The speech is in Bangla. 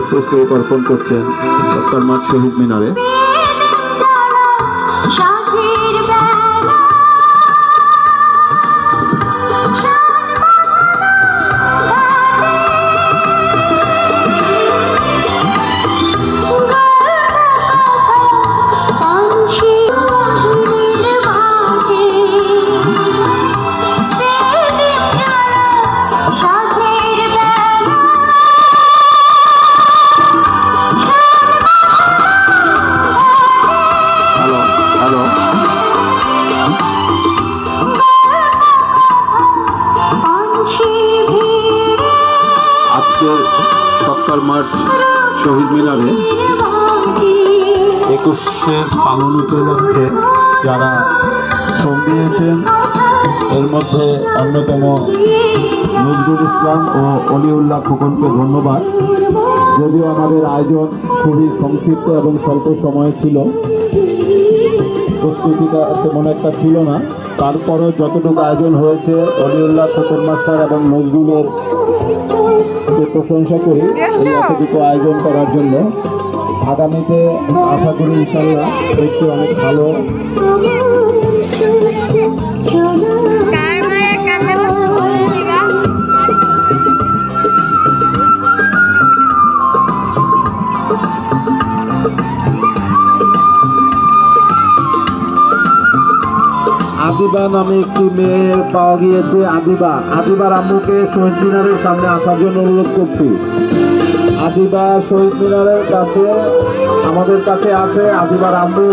পুষ্পস্তবক অর্পণ করছেন সরকার মাঠ শহীদ মিনারে। সরকার মাঠ শহীদ মিনারে 21-এর পালন উপলক্ষে যারা শ্রম দিয়েছেন এর মধ্যে অন্যতম নজরুল ইসলাম ও অলিউল্লাহ খোকনকে ধন্যবাদ। যদিও আমাদের আয়োজন খুবই সংক্ষিপ্ত এবং স্বল্প সময়ে ছিল, প্রস্তুতিটা তেমন একটা ছিল না, তারপরও যতটুকু আয়োজন হয়েছে অলিউল্লাহ খোকন মাস্টার এবং নজরুলের প্রশংসা করি এই এতটুকু আয়োজন করার জন্য। আগামীতে আশা করি ইনশাল্লাহ একটু অনেক ভালো আদিবা নামে একটি মেয়ে পাওয়া গিয়েছে। আদিবার আম্মুকে শহীদ মিনারের সামনে আসার জন্য অনুরোধ করছি। আদিবা শহীদ মিনারের কাছে আমাদের কাছে আছে আদিবার আম্মু।